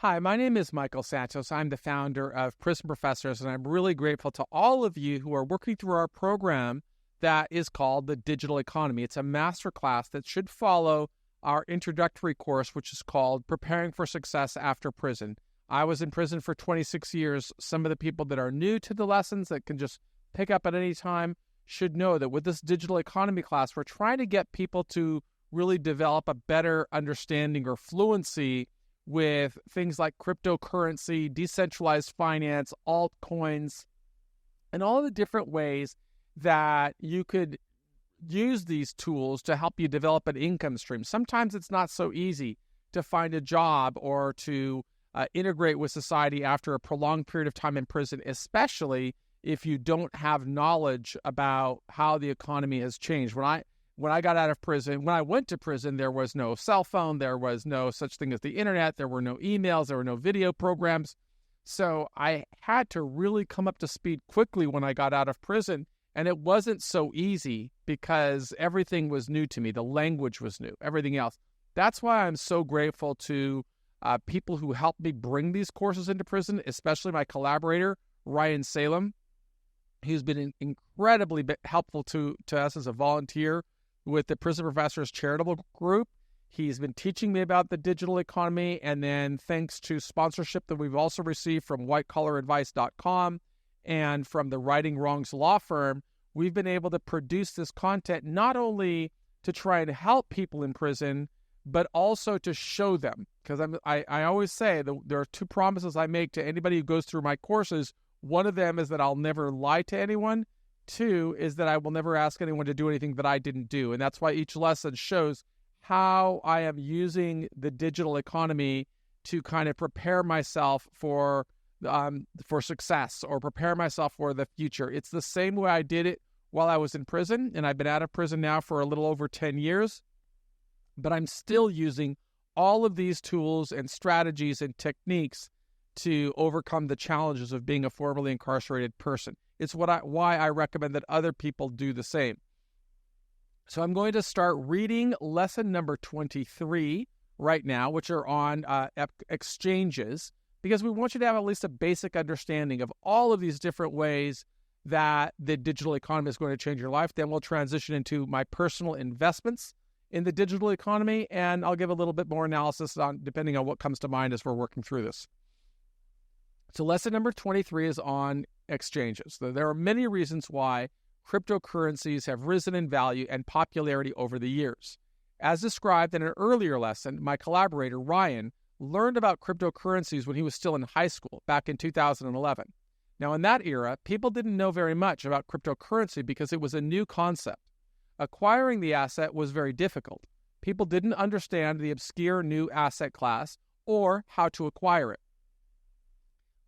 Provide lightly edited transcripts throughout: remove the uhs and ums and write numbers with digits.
Hi, my name is Michael Santos. I'm the founder of Prison Professors, and I'm really grateful to all of you who are working through our program that is called the Digital Economy. It's a masterclass that should follow our introductory course, which is called Preparing for Success After Prison. I was in prison for 26 years. Some of the people that are new to the lessons that can just pick up at any time should know that with this Digital Economy class, we're trying to get people to really develop a better understanding or fluency with things like cryptocurrency, decentralized finance, altcoins, and all the different ways that you could use these tools to help you develop an income stream. Sometimes it's not so easy to find a job or to integrate with society after a prolonged period of time in prison, especially if you don't have knowledge about how the economy has changed. When I got out of prison, when I went to prison, there was no cell phone, there was no such thing as the internet, there were no emails, there were no video programs. So I had to really come up to speed quickly when I got out of prison, and it wasn't so easy because everything was new to me. The language was new, everything else. That's why I'm so grateful to people who helped me bring these courses into prison, especially my collaborator, Ryan Salem. He's been incredibly helpful to us as a volunteer with the Prison Professors Charitable Group. He's been teaching me about the digital economy, and then thanks to sponsorship that we've also received from whitecollaradvice.com and from the Righting Wrongs law firm, we've been able to produce this content not only to try and help people in prison, but also to show them. Because I always say that there are two promises I make to anybody who goes through my courses. One of them is that I'll never lie to anyone. Two is that I will never ask anyone to do anything that I didn't do. And that's why each lesson shows how I am using the digital economy to kind of prepare myself for success or prepare myself for the future. It's the same way I did it while I was in prison, and I've been out of prison now for a little over 10 years, but I'm still using all of these tools and strategies and techniques to overcome the challenges of being a formerly incarcerated person. It's why I recommend that other people do the same. So I'm going to start reading lesson number 23 right now, which are on exchanges, because we want you to have at least a basic understanding of all of these different ways that the digital economy is going to change your life. Then we'll transition into my personal investments in the digital economy, and I'll give a little bit more analysis on depending on what comes to mind as we're working through this. So lesson number 23 is on exchanges. There are many reasons why cryptocurrencies have risen in value and popularity over the years. As described in an earlier lesson, my collaborator, Ryan, learned about cryptocurrencies when he was still in high school back in 2011. Now, in that era, people didn't know very much about cryptocurrency because it was a new concept. Acquiring the asset was very difficult. People didn't understand the obscure new asset class or how to acquire it.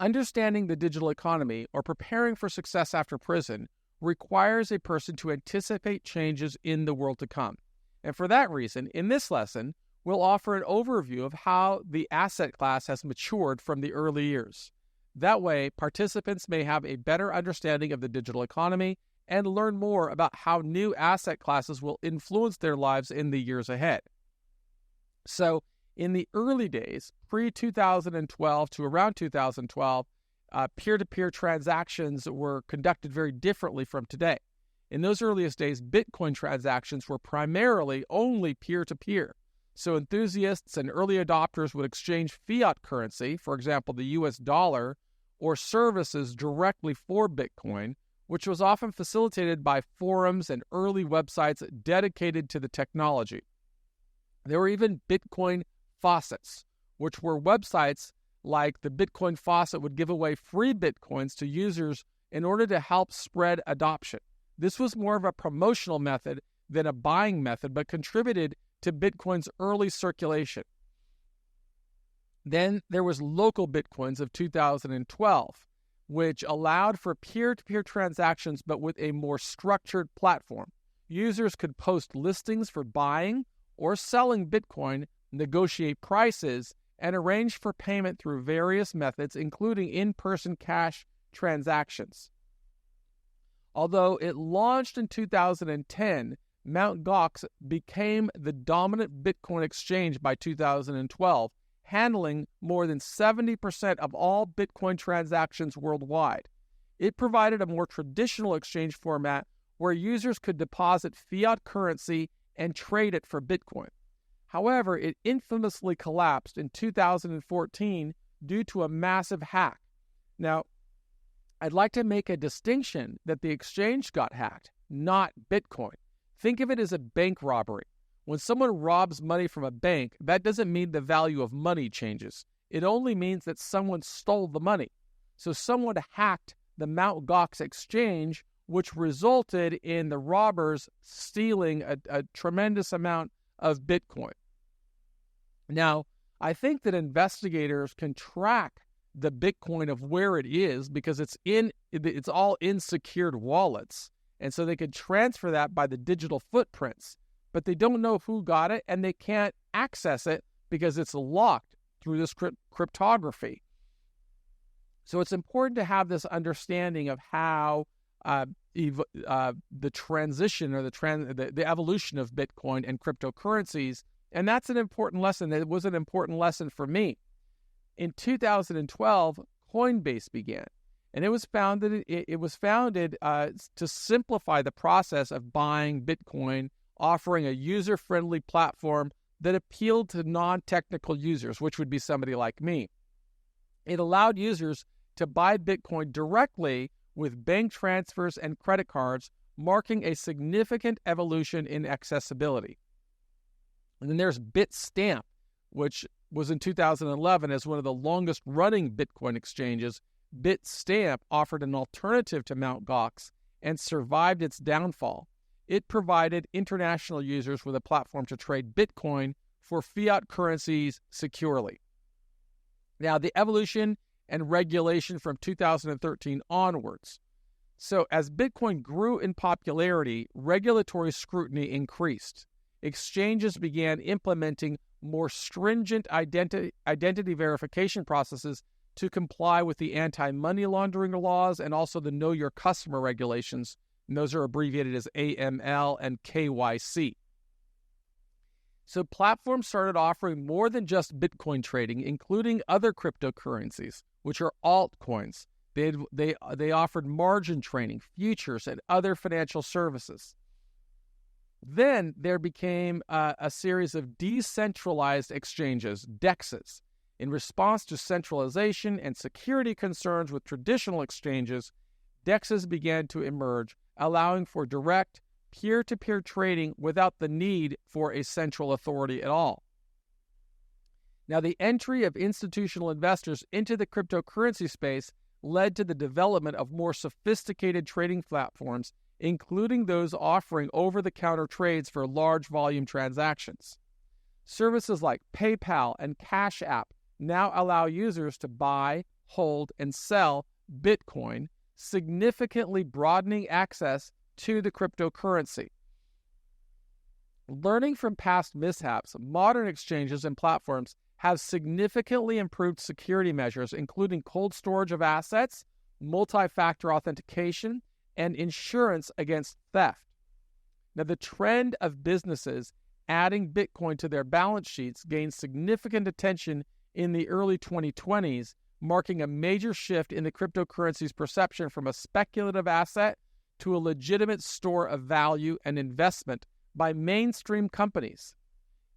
Understanding the digital economy or preparing for success after prison requires a person to anticipate changes in the world to come. And for that reason, in this lesson, we'll offer an overview of how the asset class has matured from the early years. That way, participants may have a better understanding of the digital economy and learn more about how new asset classes will influence their lives in the years ahead. So, in the early days, pre-2012 to around 2012, peer-to-peer transactions were conducted very differently from today. In those earliest days, Bitcoin transactions were primarily only peer-to-peer. So enthusiasts and early adopters would exchange fiat currency, for example, the US dollar, or services directly for Bitcoin, which was often facilitated by forums and early websites dedicated to the technology. There were even Bitcoin faucets, which were websites like the Bitcoin faucet would give away free Bitcoins to users in order to help spread adoption. This was more of a promotional method than a buying method, but contributed to Bitcoin's early circulation. Then there was local Bitcoins of 2012, which allowed for peer-to-peer transactions, but with a more structured platform. Users could post listings for buying or selling Bitcoin, negotiate prices, and arrange for payment through various methods, including in-person cash transactions. Although it launched in 2010, Mt. Gox became the dominant Bitcoin exchange by 2012, handling more than 70% of all Bitcoin transactions worldwide. It provided a more traditional exchange format where users could deposit fiat currency and trade it for Bitcoin. However, it infamously collapsed in 2014 due to a massive hack. Now, I'd like to make a distinction that the exchange got hacked, not Bitcoin. Think of it as a bank robbery. When someone robs money from a bank, that doesn't mean the value of money changes. It only means that someone stole the money. So someone hacked the Mt. Gox exchange, which resulted in the robbers stealing a tremendous amount of Bitcoin. Now, I think that investigators can track the Bitcoin of where it is because it's all in secured wallets. And so they could transfer that by the digital footprints. But they don't know who got it, and they can't access it because it's locked through this cryptography. So it's important to have this understanding of how the transition or the evolution of Bitcoin and cryptocurrencies, and that's an important lesson. It was an important lesson for me. In 2012, Coinbase began, and it was founded to simplify the process of buying Bitcoin, offering a user-friendly platform that appealed to non-technical users, which would be somebody like me. It allowed users to buy Bitcoin directly with bank transfers and credit cards, marking a significant evolution in accessibility. And then there's Bitstamp, which was in 2011 as one of the longest-running Bitcoin exchanges. Bitstamp offered an alternative to Mt. Gox and survived its downfall. It provided international users with a platform to trade Bitcoin for fiat currencies securely. Now, the evolution and regulation from 2013 onwards. So, as Bitcoin grew in popularity, regulatory scrutiny increased. Exchanges began implementing more stringent identity verification processes to comply with the anti-money laundering laws and also the Know Your Customer regulations. And those are abbreviated as AML and KYC. So platforms started offering more than just Bitcoin trading, including other cryptocurrencies, which are altcoins. They offered margin trading, futures, and other financial services. Then there became a series of decentralized exchanges, DEXs. In response to centralization and security concerns with traditional exchanges, DEXs began to emerge, allowing for direct peer-to-peer trading without the need for a central authority at all. Now, the entry of institutional investors into the cryptocurrency space led to the development of more sophisticated trading platforms, including those offering over-the-counter trades for large volume transactions. Services like PayPal and Cash App now allow users to buy, hold, and sell Bitcoin, significantly broadening access to the cryptocurrency. Learning from past mishaps, modern exchanges and platforms have significantly improved security measures, including cold storage of assets, multi-factor authentication, and insurance against theft. Now, the trend of businesses adding Bitcoin to their balance sheets gained significant attention in the early 2020s, marking a major shift in the cryptocurrency's perception from a speculative asset to a legitimate store of value and investment by mainstream companies.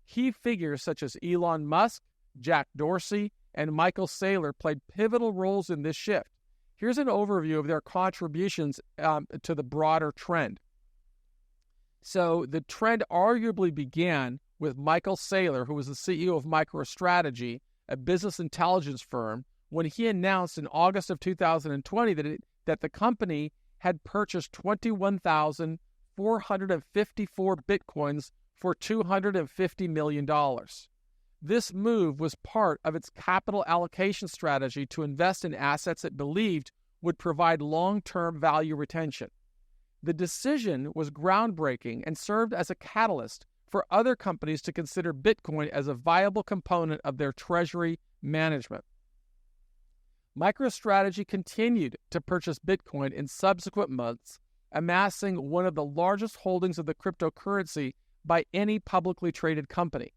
Key figures such as Elon Musk, Jack Dorsey, and Michael Saylor played pivotal roles in this shift. Here's an overview of their contributions to the broader trend. So the trend arguably began with Michael Saylor, who was the CEO of MicroStrategy, a business intelligence firm, when he announced in August of 2020 that the company had purchased 21,454 Bitcoins for $250 million. This move was part of its capital allocation strategy to invest in assets it believed would provide long-term value retention. The decision was groundbreaking and served as a catalyst for other companies to consider Bitcoin as a viable component of their treasury management. MicroStrategy continued to purchase Bitcoin in subsequent months, amassing one of the largest holdings of the cryptocurrency by any publicly traded company.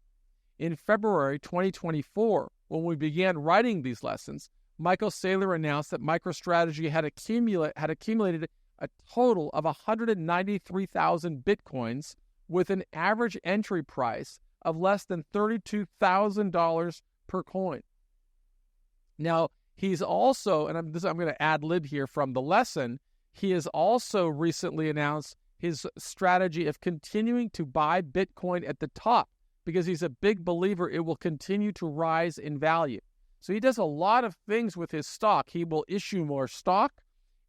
In February 2024, when we began writing these lessons, Michael Saylor announced that MicroStrategy had accumulated a total of 193,000 Bitcoins with an average entry price of less than $32,000 per coin. Now, he's also, and I'm going to ad lib here from the lesson, he has also recently announced his strategy of continuing to buy Bitcoin at the top because he's a big believer it will continue to rise in value. So he does a lot of things with his stock. He will issue more stock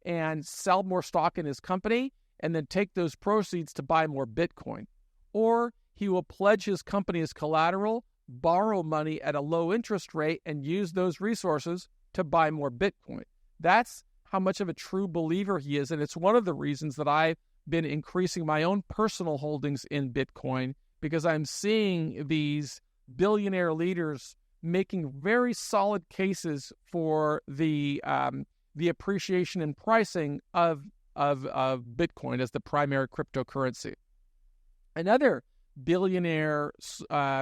and sell more stock in his company and then take those proceeds to buy more Bitcoin. Or he will pledge his company as collateral, borrow money at a low interest rate, and use those resources to buy more Bitcoin. That's how much of a true believer he is, and it's one of the reasons that I've been increasing my own personal holdings in Bitcoin, because I'm seeing these billionaire leaders making very solid cases for the appreciation and pricing of Bitcoin as the primary cryptocurrency. Another billionaire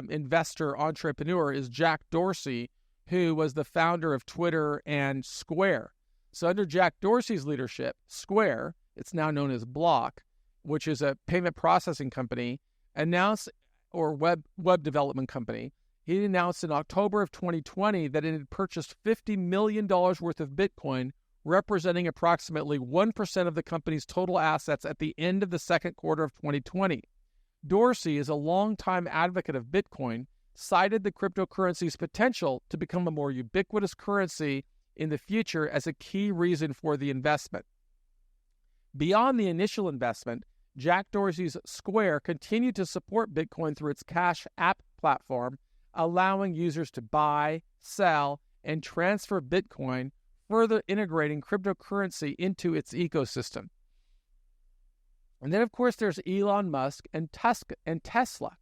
investor entrepreneur is Jack Dorsey, who was the founder of Twitter and Square. So under Jack Dorsey's leadership, Square, it's now known as Block, which is a payment processing company, or web development company. He announced in October of 2020 that it had purchased $50 million worth of Bitcoin, representing approximately 1% of the company's total assets at the end of the second quarter of 2020. Dorsey is a longtime advocate of Bitcoin, cited the cryptocurrency's potential to become a more ubiquitous currency in the future as a key reason for the investment. Beyond the initial investment, Jack Dorsey's Square continued to support Bitcoin through its Cash App platform, allowing users to buy, sell, and transfer Bitcoin, further integrating cryptocurrency into its ecosystem. And then, of course, there's Elon Musk and Tesla.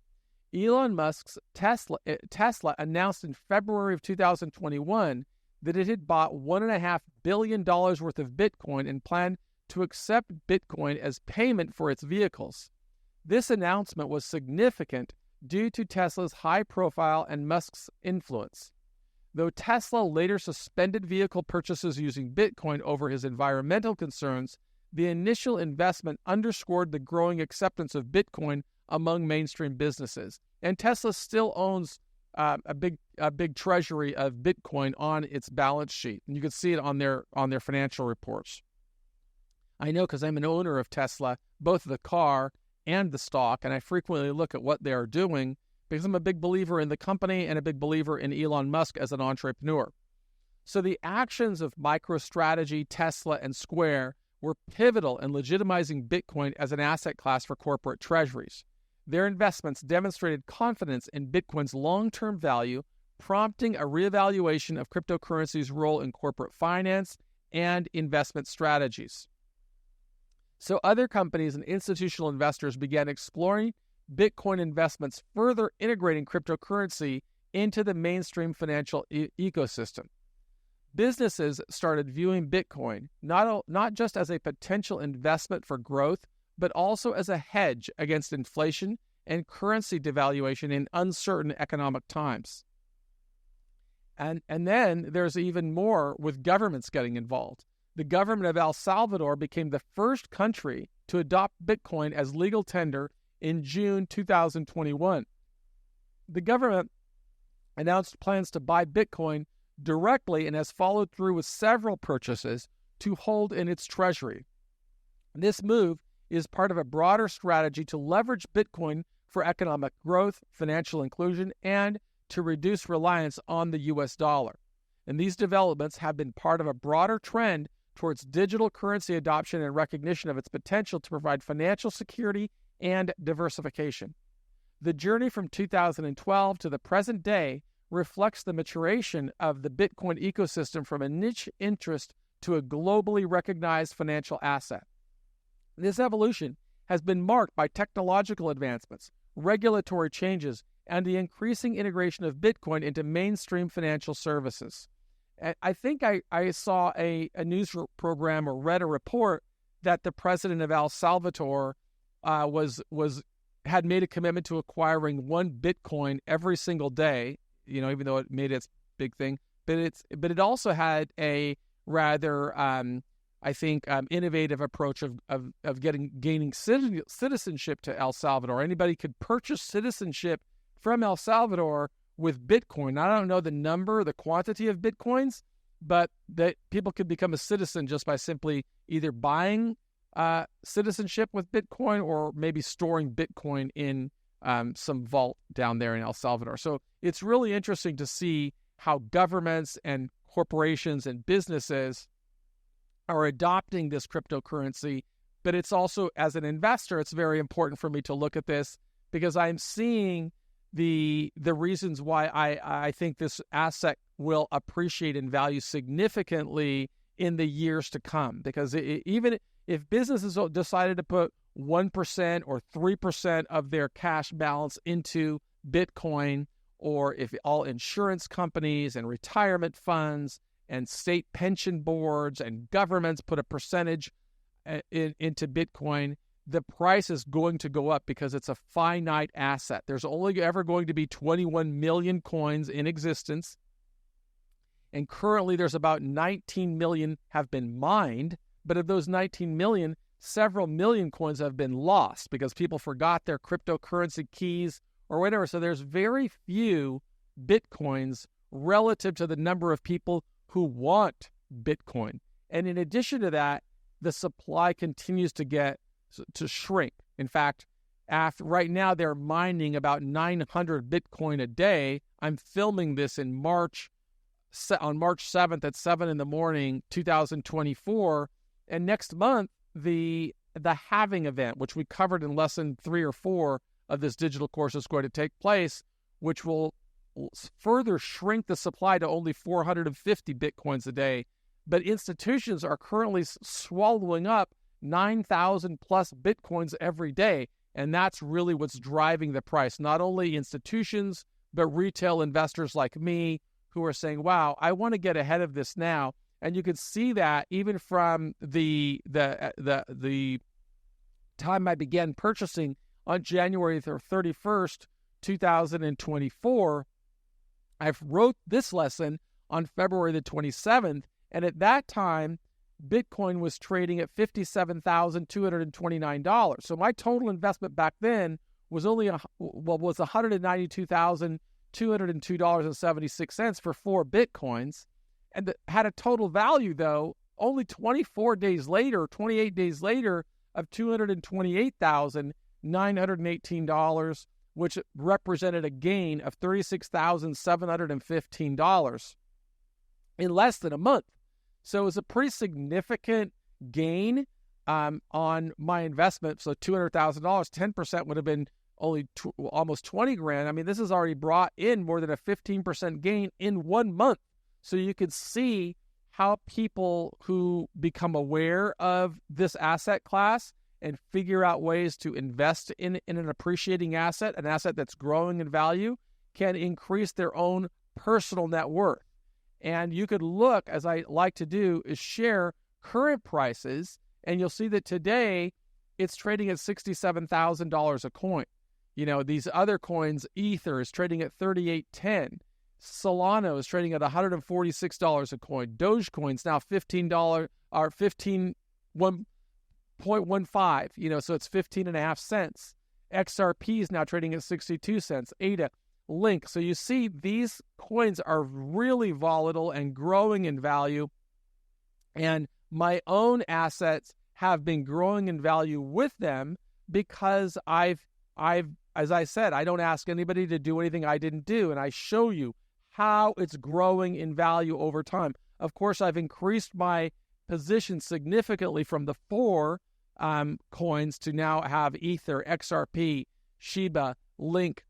Elon Musk's Tesla announced in February of 2021 that it had bought $1.5 billion worth of Bitcoin and planned to accept Bitcoin as payment for its vehicles. This announcement was significant due to Tesla's high profile and Musk's influence. Though Tesla later suspended vehicle purchases using Bitcoin over his environmental concerns, the initial investment underscored the growing acceptance of Bitcoin among mainstream businesses. And Tesla still owns a big treasury of Bitcoin on its balance sheet, and you can see it on their financial reports. I know because I'm an owner of Tesla, both the car and the stock, and I frequently look at what they are doing because I'm a big believer in the company and a big believer in Elon Musk as an entrepreneur. So the actions of MicroStrategy, Tesla, and Square were pivotal in legitimizing Bitcoin as an asset class for corporate treasuries. Their investments demonstrated confidence in Bitcoin's long-term value, prompting a reevaluation of cryptocurrency's role in corporate finance and investment strategies. So other companies and institutional investors began exploring Bitcoin investments, further integrating cryptocurrency into the mainstream financial ecosystem. Businesses started viewing Bitcoin not just as a potential investment for growth, but also as a hedge against inflation and currency devaluation in uncertain economic times. And then there's even more with governments getting involved. The government of El Salvador became the first country to adopt Bitcoin as legal tender in June 2021. The government announced plans to buy Bitcoin directly and has followed through with several purchases to hold in its treasury. This move is part of a broader strategy to leverage Bitcoin for economic growth, financial inclusion, and to reduce reliance on the U.S. dollar. And these developments have been part of a broader trend towards digital currency adoption and recognition of its potential to provide financial security and diversification. The journey from 2012 to the present day reflects the maturation of the Bitcoin ecosystem from a niche interest to a globally recognized financial asset. This evolution has been marked by technological advancements, regulatory changes, and the increasing integration of Bitcoin into mainstream financial services. I think I saw a news program or read a report that the president of El Salvador had made a commitment to acquiring one Bitcoin every single day, even though it made its big thing, but it also had a rather innovative approach of gaining citizenship to El Salvador. Anybody could purchase citizenship from El Salvador with Bitcoin. I don't know the quantity of Bitcoins, but that people could become a citizen just by simply either buying citizenship with Bitcoin or maybe storing Bitcoin in some vault down there in El Salvador. So it's really interesting to see how governments and corporations and businesses are adopting this cryptocurrency. But it's also, as an investor, it's very important for me to look at this because I'm seeing the reasons why I think this asset will appreciate in value significantly in the years to come. Because even if businesses decided to put 1% or 3% of their cash balance into Bitcoin, or if all insurance companies and retirement funds and state pension boards and governments put a percentage into Bitcoin, the price is going to go up because it's a finite asset. There's only ever going to be 21 million coins in existence. And currently there's about 19 million have been mined. But of those 19 million, several million coins have been lost because people forgot their cryptocurrency keys or whatever. So there's very few Bitcoins relative to the number of people who want Bitcoin. And in addition to that, the supply continues to shrink. In fact, right now they're mining about 900 Bitcoin a day. I'm filming this on March 7th at 7 in the morning, 2024. And next month, the halving event, which we covered in lesson 3 or 4 of this digital course, is going to take place, which will further shrink the supply to only 450 Bitcoins a day. But institutions are currently swallowing up 9,000 plus Bitcoins every day. And that's really what's driving the price. Not only institutions, but retail investors like me who are saying, wow, I want to get ahead of this now. And you can see that even from the time I began purchasing on January 31st, 2024, I've wrote this lesson on February the 27th. And at that time, Bitcoin was trading at $57,229. So my total investment back then was was $192,202.76 for 4 Bitcoins. And had a total value, though, only 28 days later, of $228,918, which represented a gain of $36,715 in less than a month. So it was a pretty significant gain on my investment. So $200,000, 10% would have been only almost 20 grand. I mean, this has already brought in more than a 15% gain in 1 month. So you can see how people who become aware of this asset class and figure out ways to invest in an appreciating asset, an asset that's growing in value, can increase their own personal net worth. And you could look, as I like to do, is share current prices, and you'll see that today it's trading at $67,000 a coin. You know, these other coins, Ether is trading at $38.10. Solana is trading at $146 a coin. Dogecoin's now $15 or 1.15, so it's 15.5 cents. XRP is now trading at 62 cents. ADA, Link. So you see these coins are really volatile and growing in value. And my own assets have been growing in value with them because I've as I said, I don't ask anybody to do anything I didn't do, and I show you how it's growing in value over time. Of course, I've increased my position significantly from the 4 coins to now have Ether, XRP, Shiba, Link,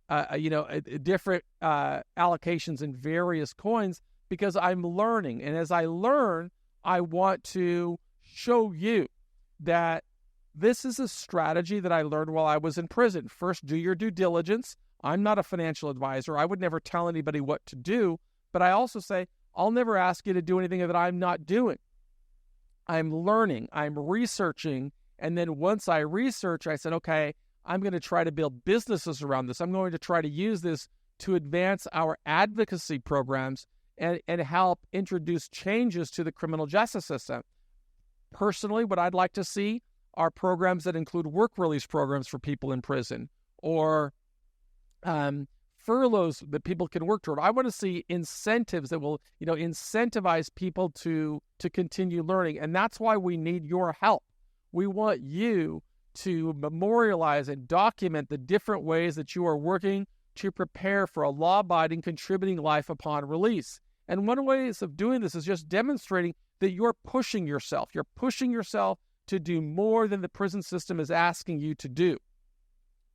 different allocations in various coins because I'm learning. And as I learn, I want to show you that this is a strategy that I learned while I was in prison. First, do your due diligence. I'm not a financial advisor. I would never tell anybody what to do. But I also say, I'll never ask you to do anything that I'm not doing. I'm learning. I'm researching. And then once I research, I said, okay, I'm going to try to build businesses around this. I'm going to try to use this to advance our advocacy programs and help introduce changes to the criminal justice system. Personally, what I'd like to see are programs that include work release programs for people in prison, or furloughs that people can work toward. I want to see incentives that will, incentivize people to continue learning. And that's why we need your help. We want you to memorialize and document the different ways that you are working to prepare for a law-abiding, contributing life upon release. And one way of doing this is just demonstrating that you're pushing yourself. You're pushing yourself to do more than the prison system is asking you to do.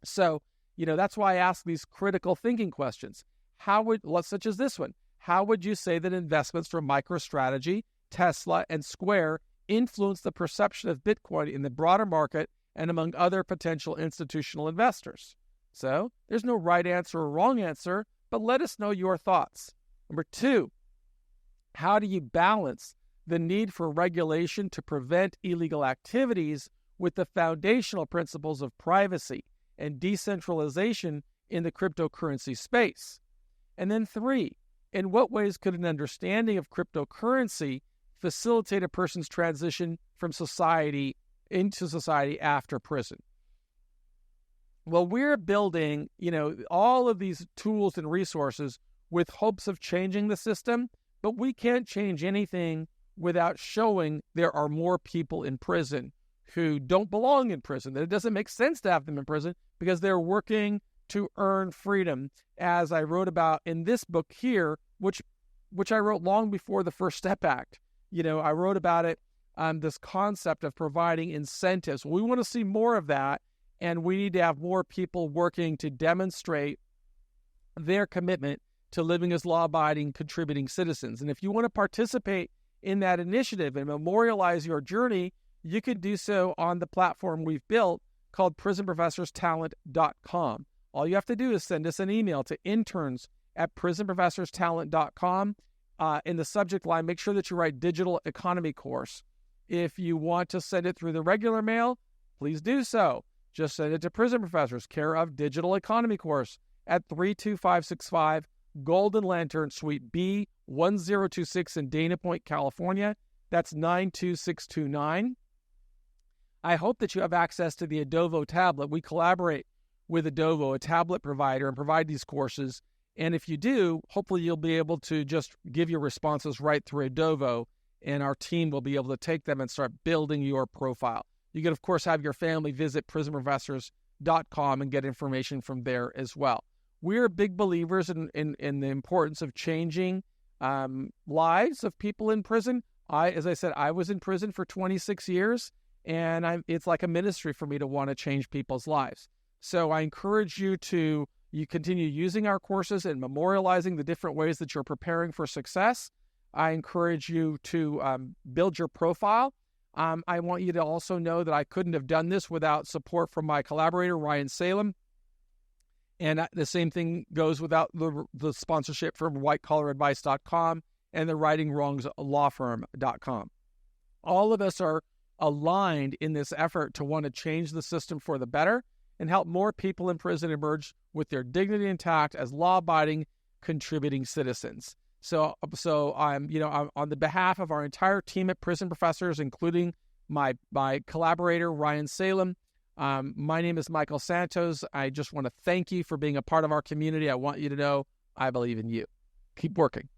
So, that's why I ask these critical thinking questions. Such as this one, how would you say that investments from MicroStrategy, Tesla, and Square influence the perception of Bitcoin in the broader market and among other potential institutional investors? So, there's no right answer or wrong answer, but let us know your thoughts. Number 2, how do you balance the need for regulation to prevent illegal activities with the foundational principles of privacy and decentralization in the cryptocurrency space? And then 3, in what ways could an understanding of cryptocurrency facilitate a person's transition from society into society after prison? Well, we're building, all of these tools and resources with hopes of changing the system, but we can't change anything without showing there are more people in prison who don't belong in prison, that it doesn't make sense to have them in prison because they're working to earn freedom, as I wrote about in this book here, which I wrote long before the First Step Act. I wrote about it, this concept of providing incentives. We want to see more of that, and we need to have more people working to demonstrate their commitment to living as law-abiding, contributing citizens. And if you want to participate in that initiative and memorialize your journey, you can do so on the platform we've built called prisonprofessorstalent.com. All you have to do is send us an email to interns@prisonprofessorstalent.com. In the subject line, make sure that you write Digital Economy Course. If you want to send it through the regular mail, please do so. Just send it to Prison Professors, care of Digital Economy Course, at 32565 Golden Lantern Suite B, 1026 in Dana Point, California. That's 92629. I hope that you have access to the Adovo tablet. We collaborate with Adovo, a tablet provider, and provide these courses. And if you do, hopefully you'll be able to just give your responses right through Adovo, and our team will be able to take them and start building your profile. You can, of course, have your family visit prisonprofessors.com and get information from there as well. We're big believers in the importance of changing lives of people in prison. As I said, I was in prison for 26 years, and it's like a ministry for me to want to change people's lives. So I encourage you to continue using our courses and memorializing the different ways that you're preparing for success. I encourage you to build your profile. I want you to also know that I couldn't have done this without support from my collaborator, Ryan Salem. And the same thing goes without the sponsorship from whitecollaradvice.com and the writingwrongslawfirm.com. All of us are aligned in this effort to want to change the system for the better and help more people in prison emerge with their dignity intact as law-abiding, contributing citizens. So I'm on the behalf of our entire team at Prison Professors, including my collaborator, Ryan Salem. My name is Michael Santos. I just want to thank you for being a part of our community. I want you to know I believe in you. Keep working.